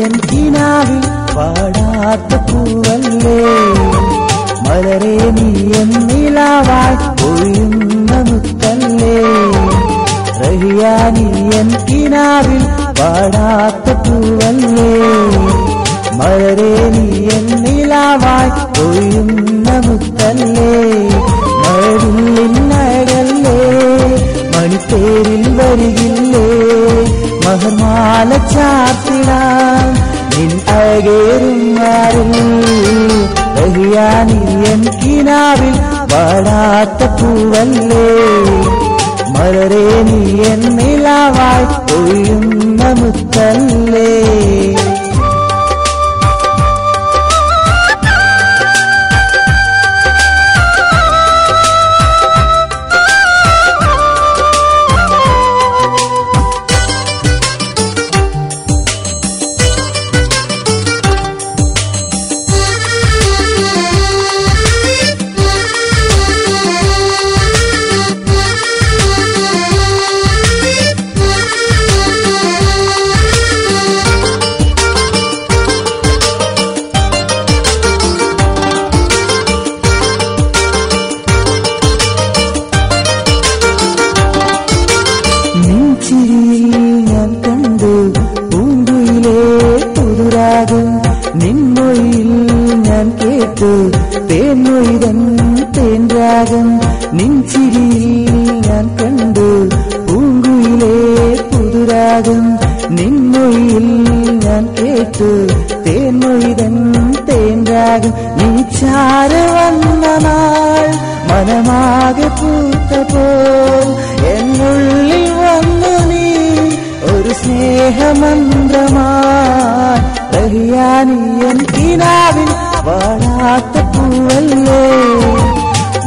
N കിനാവിൽ പാടാത്ത പൂവല്ലേ മലരേ നീ എൻ നിലാവായി ഒഴിയുന്ന മുത്തല്ലേ റഹിയാ നീ എൻ കിനാവിൽ പാടാത്ത പൂവല്ലേ മലരേ നീ എൻ നിലാവായി ഒഴിയുന്ന മുത്തല്ലേ മഴവില്ലിനഴകല്ലേ മണിത്തേരിൽ വരികില്ലേ മഹർമാല ചാർത്തിടാൻ നിൻ അഴകേറും ആരിൽ റഹിയാ നീ എൻ കിനാവിൽ പാടാത്ത പൂവല്ലേ മലരേ നീ എൻ നിലാവായി ഒഴിയുന്ന മുത്തല്ലേ ഞാൻ കണ്ടു പൂങ്കുയിലേ പുതുരാഗം നിൻമൊഴിയിൽ ഞാൻ കേട്ടു തേൻമൊഴിതൻ തേൻരാഗം നിൻചിരിയിൽ ഞാൻ കണ്ടു പൂങ്കുയിലേ പുതുരാഗം നിൻമൊഴിയിൽ ഞാൻ കേട്ടു തേൻമൊഴിതൻ തേൻരാഗം നീ ചാര വന്ന നാൾ മനമാകെ പൂത്തപ്പോൾ എന്നുള്ളിൽ വന്നു നീ ഒരു സ്നേഹമന്ത്രമായി റഹിയാ നീ എൻ കിനാവിൽ വാടാത്ത പൂവല്ലേ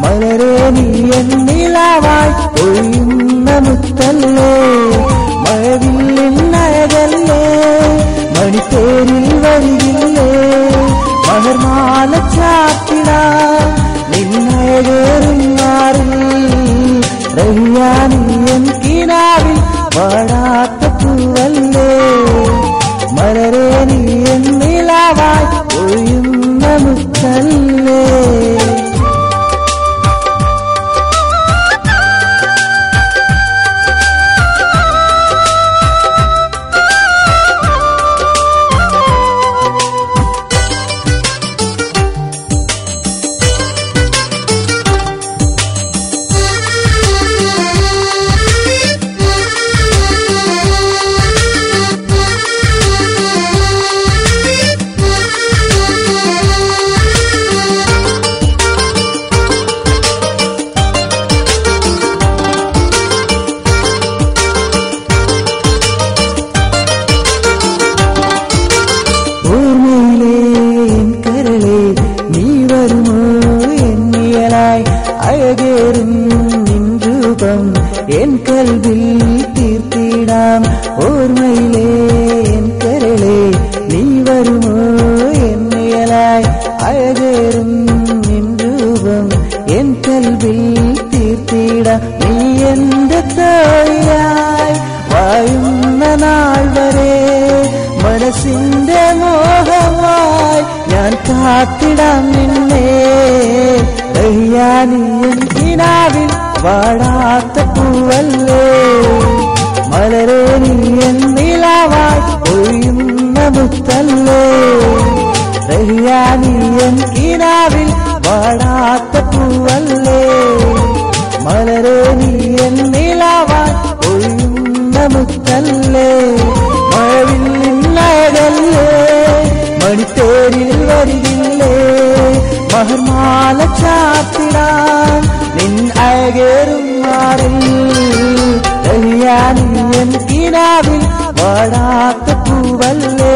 മലരേ നീ എൻ നിലാവായി ഒഴിയുന്ന മുത്തല്ലേ മഴവില്ലിനഴകല്ലേ മണിത്തേരിൽ വരികില്ലേ മഹർമാല ചാർത്തിടാൻ നിന്നഴകേറും ആരിൽ റഹിയാ നീ എൻ കിനാവിൽ പാടാത്ത പൂവല്ലേ മലരേ നീ എൻ നിലാവായി ഒഴിയുന്ന മുത്തല്ലേ അഴകേറും നിൻ രൂപം എൻ കൽവിൽ തീർത്തിടാം ഓർമ്മയിലേ എൻ കരളേ നീ വരുമോ എന്നിയലായി അഴകേറും നിൻ രൂപം എൻ കൽവിൽ തീർത്തിടാം നീ എന്റെ തോഴിയായി വാഴുന്ന നാൾ വരെ മനസ്സിന്റെ മോഹമായി ഞാൻ കാത്തിടാം നിന്നെ റഹിയാ നീ എൻ കിനാവിൽ വാടാത്ത പൂവല്ലേ മലരേ നീ എൻ നിലാവായി ഒഴിയുന്ന മുത്തല്ലേ റഹിയാ നീ എൻ കിനാവിൽ വാടാത്ത പൂവല്ലേ മലരേ നീ എൻ നിലാവായി ഒഴിയുന്ന മുത്തല്ലേ മഴവില്ലിനഴകല്ലേ മണിത്തേരിൽ വരികില്ലേ മഹർമാല ചാർത്തിടാൻ നിൻ അഴകേറും ആരിൽ റഹിയാ നീ എൻ കിനാവിൽ വാടാത്ത പൂവല്ലേ